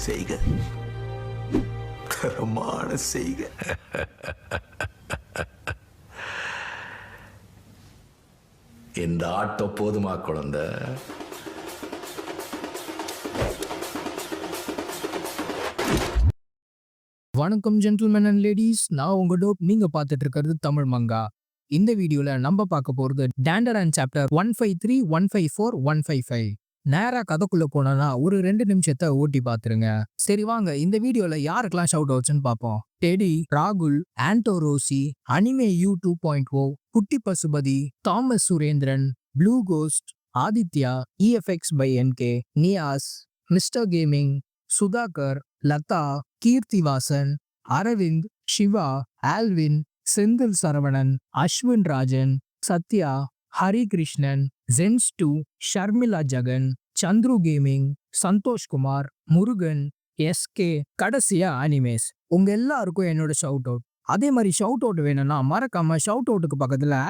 செய்க, தரமான செய்க. இந்த ஆட்டம் போதுமா குழந்தை? வணக்கம் ஜென்டில்மேன் அண்ட் லேடிஸ், நான் உங்க டோப். நீங்க பார்த்துட்டு இருக்கிறது தமிழ் மங்கா. இந்த வீடியோல நம்ம பார்க்க போறது டேண்டரான் சாப்டர் 153, 154, 155. நேரா கதைக்குள்ள போனா ஒரு 2 நிமிஷத்தை ஓட்டி பாத்துருங்க. சரி வாங்க இந்த வீடியோல யாருக்கெல்லாம் ஷவுட் அவுட்ஸ்னு பார்ப்போம். டெடி, ராகுல், ஆண்டோ Rousey, anime U 2.0, Kutti Pasupathi, Thomas Surendran, blue ghost, Aditya, EFX by NK, Niyas, mister gaming, Sudhakar, Latha, Keerthivasan, Aravind, Siva, Alwin, Senthil Saravanan, Ashwin Rajan, Sathya, Hari Krishnan, ஜென்ஸ் 2, ஷர்மிளா ஜெகன், சந்துரு கேமிங், சந்தோஷ்குமார், முருகன், எஸ்கே, கடைசியா அனிமேஸ். உங்க எல்லாருக்கும் என்னோட ஷவுட் அவுட். அதே மாதிரி ஷவுட் அவுட் வேணும்னா மறக்காம ஷவுட் அவுட்டுக்கு பக்கத்துல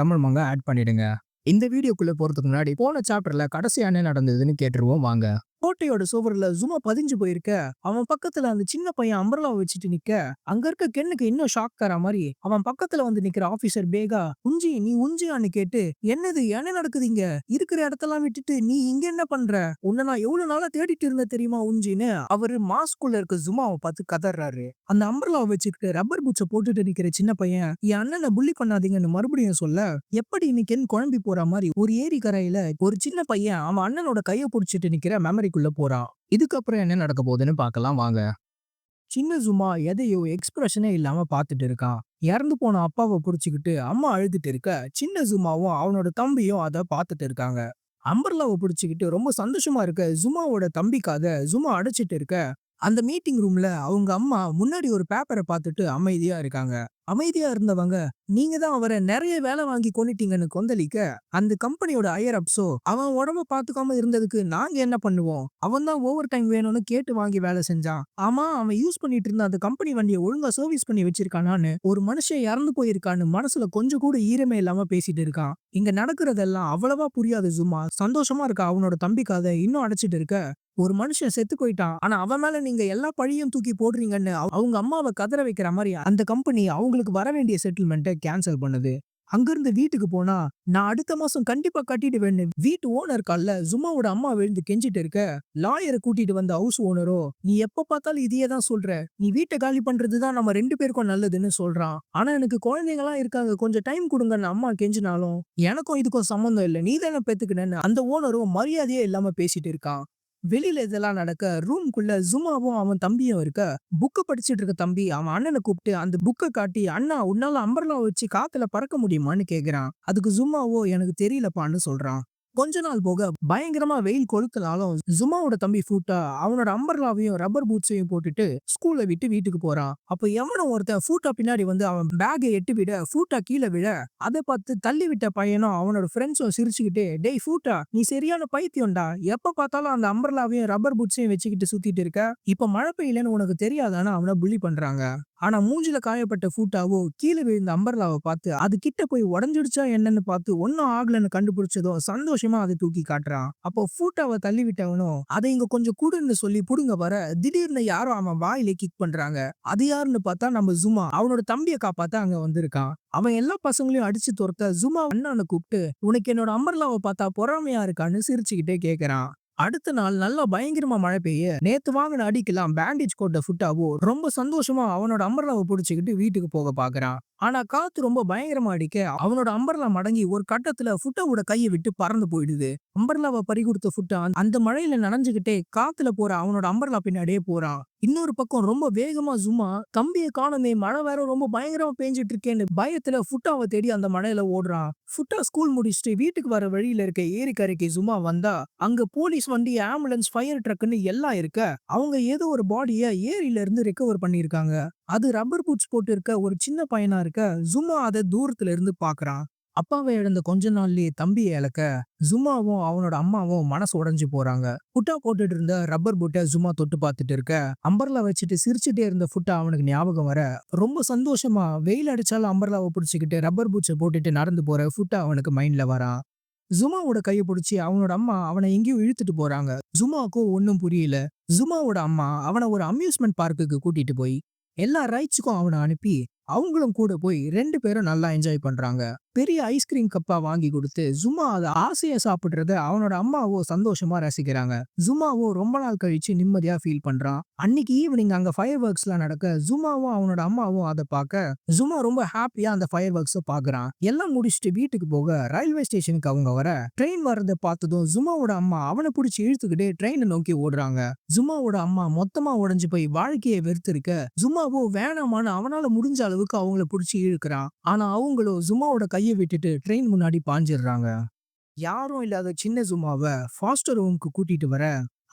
#தமிழ் மங்கா ஆட் பண்ணிடுங்க. இந்த வீடியோக்குள்ள போறதுக்கு முன்னாடி போன சாப்டர்ல கடைசியா என்ன நடந்ததுன்னு கேட்டுருவோம் வாங்க. கோட்டையோட சுவர்ல ஜுமா பதிஞ்சு போயிருக்க. அவன் பக்கத்துல அந்த சின்ன பையன் அம்பர்லாவை வச்சுட்டு நிக்க. அங்க இருக்க கென்னுக்கு இன்னும் ஷாக் தர மாதிரி அவன் பக்கத்துல வந்து நிக்கிற ஆபீசர் பேகா, உஞ்சி நீ உஞ்சியான்னு கேட்டு, என்னது என்ன நடக்குதுங்க, இருக்கிற இடத்தெல்லாம் விட்டுட்டு நீ இங்க என்ன பண்ற, உன்னை நான் எவ்வளவு நாளா தேடிட்டு இருந்த தெரியுமா உஞ்சின்னு அவரு மாஸ்குள்ள இருக்க ஜுமாவை பார்த்து கதறாரு. அந்த அம்பர்லாவை வச்சுட்டு ரப்பர் பூட்ஸை போட்டுட்டு நிக்கிற சின்ன பையன், என் அண்ணனை புள்ளி பண்ணாதீங்கன்னு மறுபடியும் சொல்ல, எப்படி இன்னைக்கு குழம்பி போற மாதிரி ஒரு ஏரி கரையில ஒரு சின்ன பையன் அவன் அண்ணனோட கையை பிடிச்சிட்டு நிக்கிற மெமரிக்குள்ள போறான். இதுக்கப்புறம் என்ன நடக்க போகுதுன்னு பார்க்கலாம் வாங்க. சின்ன ஜுமா எதையோ எக்ஸ்பிரஷனே இல்லாம பார்த்துட்டு இருக்கான். இறந்து போன அப்பாவை புடிச்சுக்கிட்டு அம்மா அழுதுட்டு இருக்க. சின்ன ஜுமாவும் அவனோட தம்பியும் அதை பார்த்துட்டு இருக்காங்க. அம்பர்லாவை பிடிச்சுக்கிட்டு ரொம்ப சந்தோஷமா இருக்க ஜுமாவோட தம்பிக்காக ஜுமா அடைச்சிட்டு இருக்க. அந்த மீட்டிங் ரூம்ல அவங்க அம்மா முன்னாடி ஒரு பேப்பரை பார்த்துட்டு அமைதியா இருக்காங்க. அமைதியா இருந்தவங்க, நீங்க தான் அவரை நிறைய வேலை வாங்கி கொண்டுட்டீங்கன்னு கொந்தளிக்க, அந்த கம்பெனியோட ஹையர் அப்ஸோ, அவன் உடம்ப பாத்துக்காம இருந்ததுக்கு நாங்க என்ன பண்ணுவோம், அவன் தான் ஓவர் டைம் வேணும்னு கேட்டு வாங்கி வேலை செஞ்சான். ஆமா, அவன் யூஸ் பண்ணிட்டு இருந்த அந்த கம்பெனி வண்டியை ஒழுங்கா சர்வீஸ் பண்ணி வச்சிருக்கானான்னு ஒரு மனுஷன் இறந்து போயிருக்கான்னு மனசுல கொஞ்சம் கூட ஈரமே இல்லாம பேசிட்டு இருக்கான். இங்க நடக்கிறதெல்லாம் அவ்வளவா புரியாது ஜுமா. சந்தோஷமா இருக்க அவனோட தம்பிக்காக இன்னும் அடைச்சிட்டு இருக்க. ஒரு மனுஷன் செத்து போயிட்டான், ஆனா அவன் மேல நீங்க எல்லா பழியும் தூக்கி போடுறீங்கன்னு அவங்க அம்மாவை கதற வைக்கிற மாதிரி அந்த கம்பெனி அவங்களுக்கு வர வேண்டிய செட்டில்மெண்ட்டை கேன்சல் பண்ணுது. அங்கிருந்து வீட்டுக்கு போனா, நான் அடுத்த மாசம் கண்டிப்பா கட்டிடுவேன்னு வீட்டு ஓனர் கால்ல ஜுமாவோட அம்மா விழுந்து கெஞ்சிட்டு இருக்க. லாயரை கூட்டிட்டு வந்த ஹவுஸ் ஓனரோ, நீ எப்ப பார்த்தாலும் இதையே தான் சொல்ற, நீ வீட்டை காலி பண்றதுதான் நம்ம 2 பேருக்கும் நல்லதுன்னு சொல்றான். ஆனா எனக்கு குழந்தைங்களாம் இருக்காங்க, கொஞ்சம் டைம் கொடுங்கன்னு அம்மா கெஞ்சினாலும் எனக்கும் இதுக்கும் சம்மந்தம் இல்லை, நீ தானே பெத்துக்கினேன்னு அந்த ஓனரும் மரியாதையே இல்லாம பேசிட்டு இருக்கான். வெளியில இதெல்லாம் நடக்க ரூம்குள்ள ஜுமாவும் அவன் தம்பியும் இருக்க. புக்க படிச்சுட்டு இருக்க தம்பி அவன் அண்ணனை கூப்பிட்டு அந்த புக்கை காட்டி, அண்ணா உன்னால அம்பர்லா வச்சு காத்துல பறக்க முடியுமான்னு கேக்குறான். அதுக்கு ஜுமாவோ எனக்கு தெரியலப்பான்னு சொல்றான். கொஞ்ச நாள் போக பயங்கரமா வெயில் கொளுத்தினாலும் ஜுமாவோட தம்பி ஃபூட்டா அவனோட அம்பர்லாவையும் ரப்பர் பூட்ஸையும் போட்டுட்டு ஸ்கூல்ல விட்டு வீட்டுக்கு போறான். அப்ப எவனோ ஒருத்தன் ஃபூட்டா பின்னாடி வந்து அவன் பேக்கை எட்டு விட ஃபூட்டா கீழே விழ, அதை பார்த்து தள்ளி விட்ட பையனும் அவனோட ஃப்ரெண்ட்ஸும் சிரிச்சுக்கிட்டே, டேய் ஃபூட்டா, நீ சரியான பைத்தியம்டா, எப்ப பார்த்தாலும் அந்த அம்பர்லாவையும் ரப்பர் பூட்ஸையும் வச்சுக்கிட்டு சுத்திட்டு இருக்க, இப்ப மழை பெய்யலன்னு உனக்கு தெரியாதான்னு அவனை புள்ளி பண்றாங்க. ஆனா மூஞ்சில காயப்பட்ட ஃபூட்டாவோ கீழே விழுந்த அம்பர்லாவை பார்த்து அது கிட்ட போய் உடஞ்சிடுச்சா என்னன்னு பார்த்து ஒன்னும் ஆகலன்னு கண்டுபிடிச்சதும் சந்தோஷமா அதை தூக்கி காட்டுறான். அப்போ ஃபூட்டாவை தள்ளி விட்டவனும் அதை இங்க கொஞ்சம் கூடுன்னு சொல்லி புடுங்க வர, திடீர்னு யாரோ அவன் வாயிலே கிக் பண்றாங்க. அது யாருன்னு பார்த்தா நம்ம ஜுமா அவனோட தம்பியை காப்பாத்த அங்க வந்திருக்கான். அவன் எல்லா பசங்களையும் அடிச்சு துரத்த ஜுமா அண்ணனை கூப்பிட்டு, உனக்கு என்னோட அம்பர்லாவை பார்த்தா பொறாமையா இருக்கான்னு சிரிச்சுக்கிட்டே கேக்குறான். அடுத்த நாள் நல்லா பயங்கரமா மழை பெய்ய, நேத்து வாங்கின அடிக்கலாம் பேண்டேஜ் போட்ட ஃபுட்டாவோ ரொம்ப சந்தோஷமா அவனோட அம்பர்லாவை புடிச்சுக்கிட்டு வீட்டுக்கு போக பாக்குறான். ஆனா காத்து ரொம்ப பயங்கரமா அடிக்க அவனோட அம்பர்லா மடங்கி ஒரு கட்டத்துல ஃபுட்டாவோட கையை விட்டு பறந்து போயிடுது. அம்பர்லாவை பறிகொடுத்த ஃபுட்டா அந்த மழையில நனைஞ்சுகிட்டே காத்துல போற அவனோட அம்பர்லா பின்னாடியே போறான். இன்னொரு பக்கம் ரொம்ப வேகமா ஜுமா, தம்பியை காணுமே, மழை வேற ரொம்ப பயங்கரமா பேஞ்சிட்டு இருக்கேன்னு பயத்துல ஃபுட்டாவை தேடி அந்த மழையில ஓடுறான். ஃபுட்டா ஸ்கூல் முடிச்சுட்டு வீட்டுக்கு வர வழியில இருக்க ஏரிக்கரைக்கு ஜுமா வந்தா, அங்க போலீஸ் வண்டி, ஆம்புலன்ஸ், ஃபயர் ட்ரக்னு எல்லாம் இருக்க. அவங்க ஏதோ ஒரு பாடிய ஏரியில இருந்து ரெக்கவர் பண்ணிருக்காங்க. அது ரப்பர் பூட்ஸ் போட்டு இருக்க ஒரு சின்ன பையனா இருக்க. ஜுமா அதை தூரத்துல இருந்து பாக்குறான். அப்பாவை இழந்த கொஞ்ச நாள்லயே தம்பியை இழக்க ஜுமாவும் அவனோட அம்மாவும் மனசு உடைஞ்சு போறாங்க. ஃபுட்டா போட்டுட்டு இருந்த ரப்பர் பூட்டை ஜுமா தொட்டு பார்த்துட்டு இருக்க. அம்பர்லா வச்சுட்டு சிரிச்சுட்டே இருந்த ஃபுட்டா அவனுக்கு ஞாபகம் வர ரொம்ப சந்தோஷமா வெயில் அடிச்சாலும் அம்பர்லாவை பிடிச்சிக்கிட்டு ரப்பர் பூட்ஸை போட்டுட்டு நடந்து போற ஃபுட்டா அவனுக்கு மைண்ட்ல வரான். ஜுமாவோட கைய பிடிச்சி அவனோட அம்மா அவனை எங்கேயோ இழுத்துட்டு போறாங்க. ஜுமாவுக்கும் ஒண்ணும் புரியல. ஜுமாவோட அம்மா அவனை ஒரு அம்யூஸ்மெண்ட் பார்க்குக்கு கூட்டிட்டு போய் எல்லா ரைட்ஸுக்கும் அவனை அனுப்பி அவங்களும் கூட போய் 2 பேரும் நல்லா என்ஜாய் பண்றாங்க. பெரிய ஐஸ்கிரீம் கப்பா வாங்கி கொடுத்து ஜுமா அதை ஆசையா சாப்பிடுறத அவனோட அம்மாவோ சந்தோஷமா ரசிக்கிறாங்க. ஜுமாவோ ரொம்ப நாள் கழிச்சு நிம்மதியா ஃபீல் பண்றான். அன்னைக்கு ஈவினிங் அங்க ஃபயர் ஒர்க்ஸ்லாம் நடக்க ஜுமாவும் அவனோட அம்மாவும் அதை பார்க்க ஜுமா ரொம்ப ஹாப்பியா அந்த ஃபயர் ஒர்க்ஸை பாக்குறான். எல்லாம் முடிச்சுட்டு வீட்டுக்கு போக ரயில்வே ஸ்டேஷனுக்கு அவங்க வர ட்ரெயின் வர்றதை பார்த்ததும் ஜுமாவோட அம்மா அவனை பிடிச்சி இழுத்துக்கிட்டே ட்ரெயினை நோக்கி ஓடுறாங்க. ஜுமாவோட அம்மா மொத்தமா உடைஞ்சு போய் வாழ்க்கையை வெறுத்திருக்க ஜுமாவோ வேணாமான்னு அவனால முடிஞ்ச அளவுக்கு அவங்கள பிடிச்சி இழுக்கிறான். ஆனா அவங்களோ ஜுமாவோட கையை விட்டுட்டு ட்ரெயின் முன்னாடி பாஞ்சிடுறாங்க. யாரும் இல்லாத சின்ன ஜுமாவை ஃபாஸ்டர் ஹோம்க்கு கூட்டிட்டு வர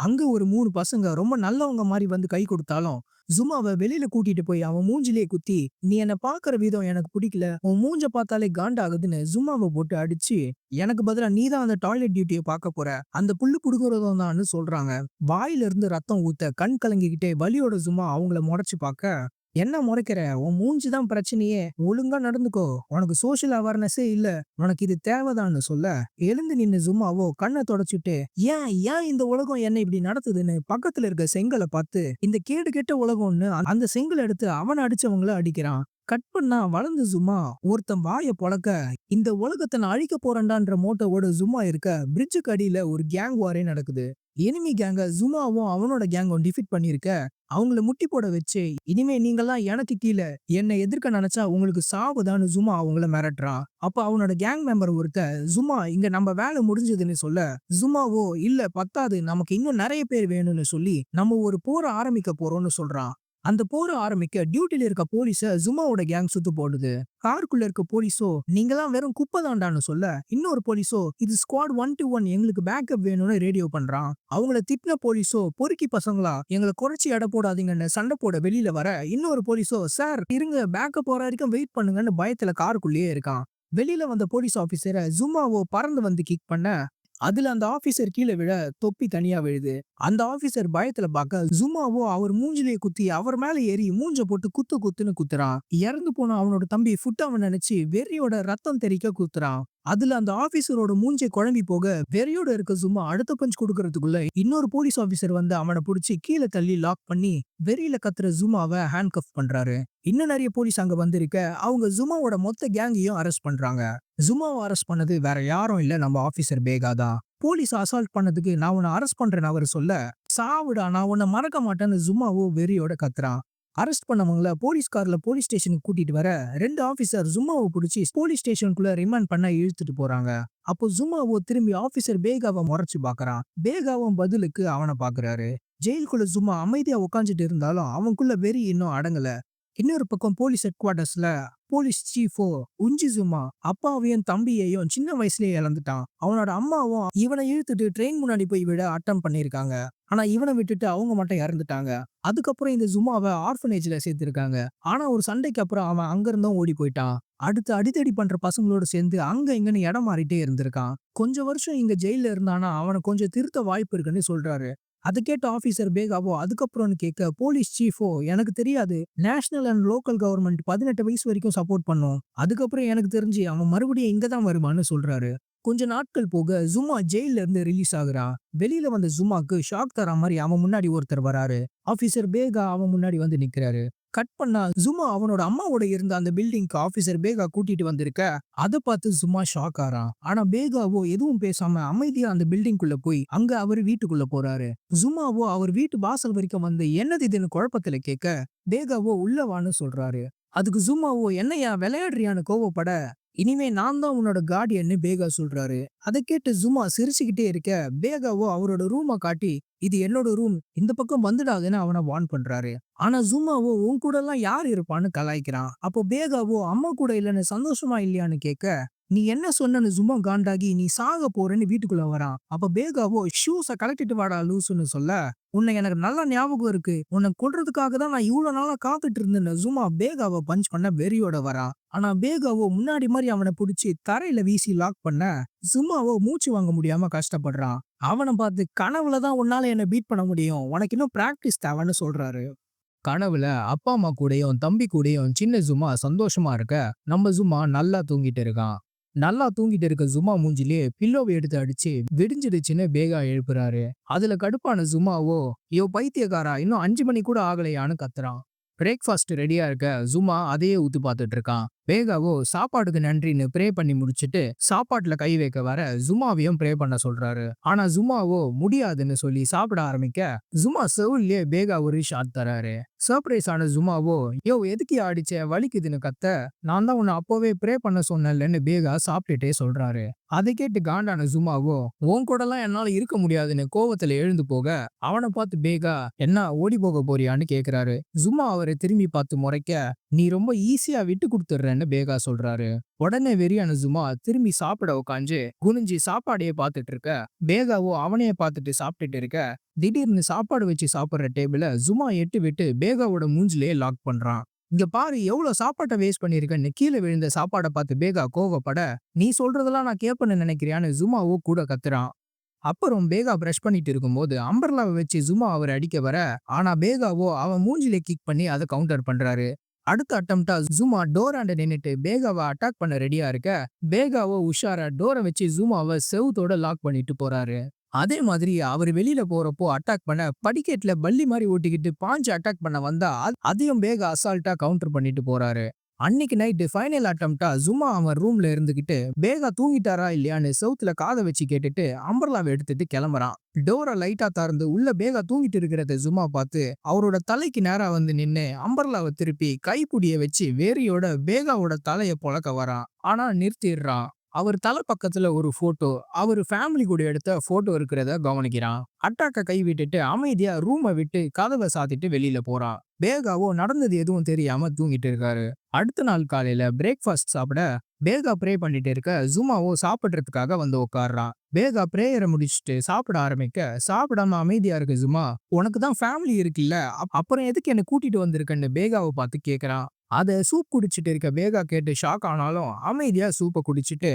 அங்க ஒரு 3 பசங்க ரொம்ப நல்லவங்க மாதிரி வந்து கை கொடுத்தாலும் ஜுமாவை வெளியில கூட்டிட்டு போய் அவன் மூஞ்சிலே குத்தி, நீ என்ன பாக்குற விதம் எனக்கு பிடிக்கல, உன் மூஞ்ச பார்த்தாலே காண்டாகுதுன்னு ஜுமாவை போட்டு அடிச்சு, எனக்கு பதிலா நீதான் அந்த டாய்லெட் டியூட்டியை பார்க்க போற, அந்த புல்லு புடுங்குறதும் தான்னு சொல்றாங்க. வாயில இருந்து ரத்தம் ஊத்த கண் கலங்கிக்கிட்டே வலியோட ஜுமா அவங்கள முறைச்சு பார்க்க, என்ன முறைக்கிற, உன் மூஞ்சி தான் பிரச்சனையே, ஒழுங்கா நடந்துக்கோ, உனக்கு சோஷியல் அவேர்னஸே இல்ல, உனக்கு இது தேவைதான்னு சொல்ல எழுந்து நின்னு ஜும்மாவோ கண்ணை தொடச்சிட்டு, ஏன் ஏன் இந்த உலகம் என்ன இப்படி நடத்துதுன்னு பக்கத்துல இருக்க செங்கலை பார்த்து இந்த கேடு கெட்ட உலகம்னு அந்த செங்கல் எடுத்து அவனை அடிச்சவங்கள அடிக்கிறான். கட் பண்ணா வளர்ந்து ஜும்மா ஒருத்தன் வாய பொளக்க, இந்த உலகத்தை நான் அழிக்க போறேன்டான்ற மோட்டோவோட ஜும்மா இருக்க பிரிட்ஜுக்கு அடியில ஒரு கேங் வாரே நடக்குது. எனிமி கேங்க ஜுமாவும் அவனோட கேங்கும் டிஃபிட் பண்ணிருக்க அவங்கள முட்டி போட வச்சு, இனிமே நீங்கெல்லாம் எனக்கு கீழே என்னை எதிர்க்க நினைச்சா உங்களுக்கு சாவுதான்னு ஜுமா அவங்கள மிரட்டுறான். அப்ப அவனோட கேங் மெம்பர் ஒருத்த, ஜுமா இங்க நம்ம வேலை முடிஞ்சதுன்னு சொல்ல ஜுமாவோ இல்ல பத்தாது, நமக்கு இன்னும் நிறைய பேர் வேணும்னு சொல்லி நம்ம ஒரு போரை ஆரம்பிக்க போறோம்னு சொல்றான். அந்த போரை ஆரம்பிக்க டியூட்டில இருக்க போலீஸ ஜுமாவோட கேங் சுத்து போடுது. காருக்குள்ள இருக்க போலீஸோ நீங்கெல்லாம் வெறும் குப்பை தாண்டான்னு சொல்ல, இன்னொரு போலீஸோ இது ஸ்குவாட் 121 எங்களுக்கு பேக்கப் வேணும்னு ரேடியோ பண்றான். அவங்கள திட்டின போலீஸோ பொறுக்கி பசங்களா எங்களை குறைச்சி எடை போடாதீங்கன்னு சண்டை போட வெளியில வர, இன்னொரு போலீஸோ சார் இருங்க பேக்கப் போற வரைக்கும் வெயிட் பண்ணுங்கன்னு பயத்துல காருக்குள்ளேயே இருக்கான். வெளியில வந்த போலீஸ் ஆபீசரை ஜுமாவோ பறந்து வந்து கிக் பண்ண அதுல அந்த ஆபீசர் கீழே விழ தொப்பி தனியா விழுது. அந்த ஆபீசர் பயத்துல பார்க்க ஜுமாவோ அவர் மூஞ்சிலே குத்தி அவர் மேல ஏறி மூஞ்ச போட்டு குத்து குத்துன்னு குத்துறான். இறந்து போன அவனோட தம்பி ஃபுட்டாவை நினைச்சு வெறியோட ரத்தம் தெறிக்க குத்துறான். அதுல அந்த ஆபீசரோட மூஞ்சை குழம்பி போக வெறியோட இருக்க ஜும்மா அடுத்த பஞ்ச் கொடுக்கறதுக்குள்ள இன்னொரு போலீஸ் ஆபீசர் வந்து அவனை பிடிச்சி கீழே தள்ளி லாக் பண்ணி வெறியில கத்துற ஜுமாவை ஹேண்ட் கஃப் பண்றாரு. இன்னும் நிறைய போலீஸ் அங்க வந்திருக்க அவங்க ஜுமாவோட மொத்த கேங்கையும் அரெஸ்ட் பண்றாங்க. ஜுமாவை அரெஸ்ட் பண்ணது வேற யாரும் இல்ல, நம்ம ஆபீசர் பேகா தான். போலீஸ் அசால்ட் பண்ணதுக்கு நான் உன்னை அரெஸ்ட் பண்றேன்னு அவர் சொல்ல, சாவுடா நான் உன்னை மறக்க மாட்டேன்னு ஜுமாவோ வெறியோட கத்துறான். அரெஸ்ட் பண்ணவங்கள போலீஸ் கார்ல போலீஸ் ஸ்டேஷனுக்கு கூட்டிட்டு வர 2 ஆபீசர் ஜும்மாவை பிடிச்சி போலீஸ் ஸ்டேஷனுக்குள்ள ரிமாண்ட் பண்ண இழுத்துட்டு போறாங்க. அப்போ ஜும்மாவோ திரும்பி ஆபீசர் பேகாவை முறைச்சு பாக்குறான். பேகாவும் பதிலுக்கு அவனை பாக்குறாரு. ஜெயிலுக்குள்ள ஜும்மா அமைதியா உட்காந்துட்டு இருந்தாலும் அவனுக்குள்ள வெறி இன்னும் அடங்கல. இன்னொரு பக்கம் போலீஸ் ஹெட் குவார்டர்ஸ்ல போலீஸ் சீஃபோ உஞ்சி ஜும்மா அப்பாவையும் தம்பியையும் சின்ன வயசுலயே இழந்துட்டான். அவனோட அம்மாவும் இவனை இழுத்துட்டு ட்ரெயின் முன்னாடி போய் விட அட்டம் பண்ணிருக்காங்க. ஆனா இவனை விட்டுட்டு அவங்க மட்டும் இறந்துட்டாங்க. அதுக்கப்புறம் இந்த ஜும்மாவை ஆர்ஃபனேஜ்ல சேர்த்திருக்காங்க. ஆனா ஒரு சண்டைக்கு அப்புறம் அவன் அங்க இருந்தும் ஓடி போயிட்டான். அடுத்து அடித்தடி பண்ற பசங்களோட சேர்ந்து அங்க இங்கன்னு இடம் மாறிட்டே இருந்திருக்கான். கொஞ்சம் வருஷம் இங்க ஜெயில இருந்தானா அவனை கொஞ்சம் திருத்த வாய்ப்பு இருக்குன்னு சொல்றாரு. அதை கேட்ட ஆபீசர் பேகாவோ அதுக்கப்புறம்னு கேட்க போலீஸ் சீஃபோ எனக்கு தெரியாது, நேஷனல் அண்ட் லோக்கல் கவர்மெண்ட் 18 வயசு வரைக்கும் சப்போர்ட் பண்ணும், அதுக்கப்புறம் எனக்கு தெரிஞ்சு அவன் மறுபடியும் இங்கதான் வருவான்னு சொல்றாரு. கொஞ்ச நாட்கள் போக ஜும்மா ஜெயில இருந்து ரிலீஸ் ஆகுறான். வெளியில வந்த ஜும்மாக்கு ஷாக் தர மாதிரி அவன் முன்னாடி ஒருத்தர் வராரு. ஆபீசர் பேகா அவன் முன்னாடி வந்து நிக்கிறாரு. கட் பண்ணா ஜும்மா அவனோட அம்மாவோட இருந்த அந்த பில்டிங்க்கு ஆபீசர் பேகா கூட்டிட்டு வந்திருக்க அதை பார்த்து ஜும்மா ஷாக் ஆறான். ஆனா பேகாவோ எதுவும் பேசாம அமைதியா அந்த பில்டிங்குள்ள போய் அங்க அவர் வீட்டுக்குள்ள போறாரு. ஜும்மாவோ அவர் வீட்டு வாசல் வரைக்கும் வந்து என்னது இதுன்னு குழப்பத்துல கேட்க பேகாவோ உள்ளவான்னு சொல்றாரு. அதுக்கு ஜும்மாவோ என்னையா விளையாடுறியான்னு கோவப்பட, இனிமே நான் தான் உன்னோட கார்டியன்னு பேகா சொல்றாரு. அதை கேட்டு ஜும்மா சிரிச்சுக்கிட்டே இருக்க பேகாவோ அவரோட ரூமை காட்டி இது என்னோட ரூம், இந்த பக்கம் வந்துடாதுன்னு அவனை வார்ன் பண்றாரு. ஆனா ஜும்மாவோ உன் கூட எல்லாம் யார் இருப்பான்னு கலாய்க்கிறான். அப்போ பேகாவோ அம்மா கூட இல்லைன்னு சந்தோஷமா இல்லையான்னு கேட்க, நீ என்ன சொன்னு ஜும்மா காண்டாகி நீ சாக போறேன்னு வீட்டுக்குள்ள வரான். அப்ப பேகாவோ ஷூஸை கலட்டிட்டு வாடா லூசுன்னு சொல்ல, உன்னை எனக்கு நல்லா ஞாபகம் இருக்கு, உன்னை கொல்றதுக்காக தான் நான் இவ்வளவு நாளா காத்துட்டு இருந்தேன்னு ஜும்மா பேகாவை பஞ்ச் பண்ண வெறியோட வரான். ஆனா பேகாவோ முன்னாடி மாதிரி அவனை பிடிச்சி தரையில வீசி லாக் பண்ண ஜும்மாவோ மூச்சு வாங்க முடியாம கஷ்டப்படுறான். அவனை பார்த்து கனவுலதான் உன்னால என்ன பீட் பண்ண முடியும், உனக்கு இன்னும் பிராக்டிஸ் தேவைன்னு சொல்றாரு. கனவுல அப்பா அம்மா கூடயும் தம்பி கூடயும் சின்ன ஜும்மா சந்தோஷமா இருக்க நம்ம ஜும்மா நல்லா தூங்கிட்டு இருக்கான். நல்லா தூங்கிட்டு இருக்க ஜுமா மூஞ்சிலே பில்லோவை எடுத்து அடிச்சு விடிஞ்சிடுச்சுன்னு பேகா எழுப்புறாரு. அதுல கடுப்பான ஜுமாவோ, யோ பைத்தியக்காரா, இன்னும் 5 மணி கூட ஆகலையான்னு கத்துறான். பிரேக்ஃபாஸ்ட் ரெடியா இருக்க ஜுமா அதையே ஊத்து பார்த்துட்டு இருக்கான். பேகாவோ சாப்பாடுக்கு நன்றின்னு ப்ரே பண்ணி முடிச்சிட்டு சாப்பாட்டுல கை வைக்க வர ஜுமாவையும் ப்ரே பண்ண சொல்றாரு. ஆனா ஜுமாவோ முடியாதுன்னு சொல்லி சாப்பிட ஆரம்பிக்க ஜுமா செவுல்லே பேகா ஒரு ஷாட் தராரு. சர்ப்ரைஸ் ஆன ஜுமாவோ, யோ எதுக்கு அடிச்ச, வலிக்குதுன்னு கத்த, நான் தான் உன்னை அப்போவே ப்ரே பண்ண சொன்னேன்லன்னு பேகா சாப்பிட்டுட்டே சொல்றாரு. அதை கேட்டு காண்டான ஜுமாவோ, உன் கூடலாம் என்னால இருக்க முடியாதுன்னு கோவத்துல எழுந்து போக அவனை பார்த்து பேகா, என்ன ஓடி போக போறியான்னு கேக்குறாரு. ஜுமா அவரை திரும்பி பார்த்து முறைக்க, நீ ரொம்ப ஈஸியா விட்டு கொடுத்துடுறேன்னு பேகா சொல்றாரு. உடனே வெறியான ஜுமா திரும்பி சாப்பிட உட்காந்து குனிஞ்சி சாப்பாடையே பார்த்துட்டு இருக்க பேகாவோ அவனையே பார்த்துட்டு சாப்பிட்டுட்டு இருக்க திடீர்னு சாப்பாடு வச்சு சாப்பிடுற டேபிள ஜுமா எட்டு விட்டு பேகாவோட மூஞ்சிலேயே லாக் பண்றான். இங்க பாரு, எவ்வளவு சாப்பாட்டை வேஸ்ட் பண்ணிருக்கன்னு கீழே விழுந்த சாப்பாடை பார்த்து பேகா கோவப்பட, நீ சொல்றதெல்லாம் நான் கேட்பேன்னு நினைக்கிறியான்னு ஜுமாவோ கூட கத்துறான். அப்புறம் பேகா பிரஷ் பண்ணிட்டு இருக்கும்போது அம்பர்லாவை வச்சு ஜுமா அவர் அடிக்க வர, ஆனா பேகாவோ அவன் மூஞ்சிலே கிக் பண்ணி அதை கவுண்டர் பண்றாரு. அடுத்த அட்டம்ப்டா ஜுமா டோராண்ட நின்னுட்டு பேகாவை அட்டாக் பண்ண ரெடியா இருக்க பேகாவோ உஷாரா டோரை வச்சு ஜுமாவை செவுத்தோட லாக் பண்ணிட்டு போறாரு. அதே மாதிரி அவர் வெளியில போறப்போ அட்டாக் பண்ண படிக்கேட்ல பல்லி மாதிரி ஓட்டிக்கிட்டு பாஞ்சு அட்டாக் பண்ண வந்தா அதையும் பேகா அசால்ட்டா கவுண்டர் பண்ணிட்டு போறாரு. அன்னைக்கு நைட்டு ஃபைனல் அட்டம்ப்டா ஜுமா அவன் ரூம்ல இருந்துகிட்டு பேகா தூங்கிட்டாரா இல்லையான்னு செவுத்துல காதை வச்சு கேட்டுட்டு அம்பர்லாவை எடுத்துட்டு கிளம்புறான். டோரை லைட்டா திறந்து உள்ள பேகா தூங்கிட்டு இருக்கிறத ஜுமா பார்த்து அவரோட தலைக்கு நேரா வந்து நின்னு அம்பர்லாவை திருப்பி கைப்புடிய வச்சு வேரியோட பேகாவோட தலைய பொளக்க வரான். ஆனா நிறுத்திடுறான். அவர் தலை பக்கத்துல ஒரு போட்டோ, அவர் ஃபேமிலி கூட எடுத்த போட்டோ இருக்கிறத கவனிக்கிறான். அட்டாக்க கை விட்டுட்டு அமைதியா ரூமை விட்டு கதவை சாத்திட்டு வெளியில போறான். பேகாவோ நடந்தது எதுவும் தெரியாம தூங்கிட்டு இருக்காரு. அடுத்த நாள் காலையில பிரேக்ஃபாஸ்ட் சாப்பிட பேகா ப்ரே பண்ணிட்டு இருக்க ஜுமாவோ சாப்பிடுறதுக்காக வந்து உட்கார்றான். பேகா பிரேயரை முடிச்சுட்டு சாப்பிட ஆரம்பிக்க சாப்பிடாம அமைதியா இருக்கு ஜுமா. உனக்கு தான் ஃபேமிலி இருக்குல்ல, அப்புறம் எதுக்கு என்ன கூட்டிட்டு வந்திருக்கன்னு பேகாவை பார்த்து கேக்குறான். அத சூப் குடிச்சிட்டு இருக்க பேகா கேட்டு ஷாக் ஆனாலும் அமைதியா சூப்பை குடிச்சிட்டு,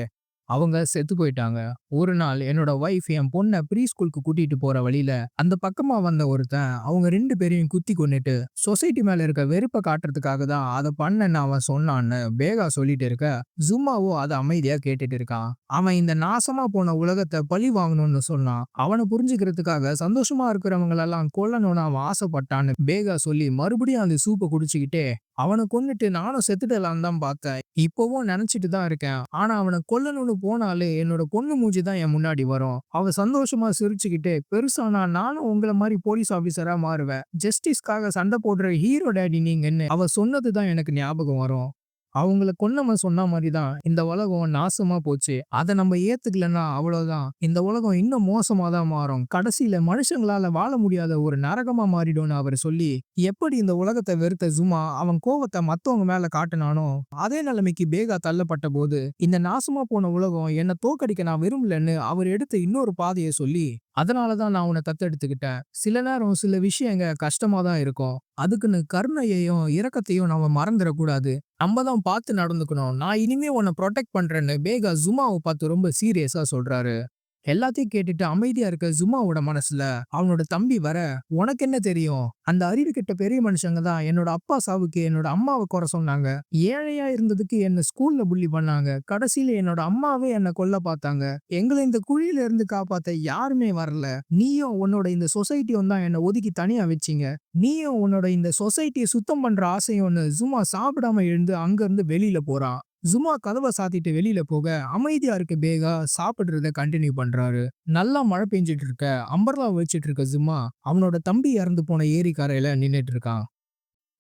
அவங்க செத்து போயிட்டாங்க. ஒரு நாள் என்னோட ஒய்ஃப் என் பொண்ணை ப்ரீ ஸ்கூலுக்கு கூட்டிட்டு போற வழியில அந்த பக்கமா வந்த ஒருத்தன் அவங்க 2 பேரையும் குத்தி கொன்னுட்டு சொசைட்டி மேல இருக்க வெறுப்பை காட்டுறதுக்காக தான் அதை பண்ணேன்னு அவன் சொன்னான்னு பேகா சொல்லிட்டு இருக்க ஜும்மாவோ அதை அமைதியா கேட்டுட்டு இருக்கான். அவன் இந்த நாசமா போன உலகத்தை பழி வாங்கணும்னு சொன்னான். அவனை புரிஞ்சுக்கிறதுக்காக சந்தோஷமா இருக்கிறவங்களெல்லாம் கொல்லணும்னு அவன் ஆசைப்பட்டான்னு பேகா சொல்லி மறுபடியும் அந்த சூப்பை குடிச்சுக்கிட்டே, அவனை கொன்னுட்டு நானும் செத்துடலான்னு தான் பார்த்தேன், இப்பவும் நினைச்சிட்டு தான் இருக்கேன். ஆனா அவனை கொல்லணும்னு போனாலே என்னோட பொண்ணு மூஞ்சி தான் என் முன்னாடி வரும். அவ சந்தோஷமா சிரிச்சுக்கிட்டு, பெருசானா நானும் உங்களை மாதிரி போலீஸ் ஆபீசரா மாறுவேன், ஜஸ்டிஸ்க்காக சண்டை போடுற ஹீரோ டேடி நீங்கன்னு அவ சொன்னதுதான் எனக்கு ஞாபகம் வரும். அவங்கள கொன்னவன் சொன்ன மாதிரி தான் இந்த உலகம் நாசமா போச்சு. அதை நம்ம ஏத்துக்கலன்னா அவ்வளவுதான், இந்த உலகம் இன்னும் மோசமா தான் மாறும். கடைசியில மனுஷங்களால வாழ முடியாத ஒரு நரகமா மாறிடும்னு அவர் சொல்லி, எப்படி இந்த உலகத்தை வெறுத்த ஜுமா அவன் கோவத்தை மத்தவங்க மேல காட்டினானோ அதே நிலைமைக்கு பேகா தள்ளப்பட்ட போது, இந்த நாசமா போன உலகம் என்ன தோக்கடிக்க நான் விரும்பலன்னு அவர் எடுத்த இன்னொரு பாதையை சொல்லி, அதனாலதான் நான் உன்னை தத்தெடுத்துக்கிட்டேன். சில நேரம் சில விஷயங்க கஷ்டமா தான் இருக்கும். அதுக்குன்னு கருணையையும் இரக்கத்தையும் நாம மறந்துடக்கூடாது. நம்ம தான் பார்த்து நடந்துக்கணும். நான் இனிமே உன்னை ப்ரொடெக்ட் பண்றேன்னு பேகா ஜுமாவை பார்த்து ரொம்ப சீரியஸா சொல்றாரு. எல்லாத்தையும் கேட்டுட்டு அமைதியா இருக்க ஜுமாவோட மனசுல அவனோட தம்பி வர, உனக்கு என்ன தெரியும், அந்த அறிவு கிட்ட பெரிய மனுஷங்க தான் என்னோட அப்பா சாவுக்கு என்னோட அம்மாவை குறை சொன்னாங்க, ஏழையா இருந்ததுக்கு என்ன ஸ்கூல்ல புள்ளி பண்ணாங்க, கடைசியில என்னோட அம்மாவே என்ன கொல்ல பார்த்தாங்க, எங்களை இந்த குழியில இருந்து காப்பாத்த யாருமே வரல, நீயும் உன்னோட இந்த சொசைட்டியும் தான் என்ன ஒதுக்கி தனியா வச்சீங்க, நீயும் உன்னோட இந்த சொசைட்டியை சுத்தம் பண்ற ஆசையும்னு ஜுமா சாப்பிடாம எழுந்து அங்க இருந்து வெளியில போறான். ஜுமா கதவை சாத்திட்டு வெளியில போக அமைதியா இருக்க பேகா சாப்பிடுறத கண்டினியூ பண்றாரு. நல்லா மழை பெஞ்சிட்டு இருக்க அம்பர்லா வச்சிட்டு இருக்க ஜுமா அவனோட தம்பி இறந்து போன ஏரிக்கரையில நின்னுட்டு இருக்கான்.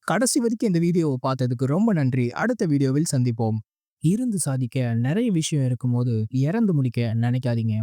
கடைசி வரைக்கும் இந்த வீடியோவை பார்த்ததுக்கு ரொம்ப நன்றி. அடுத்த வீடியோவில் சந்திப்போம். இருந்து சாதிக்க நிறைய விஷயம் இருக்கும்போது இறந்து முடிக்க நினைக்காதீங்க.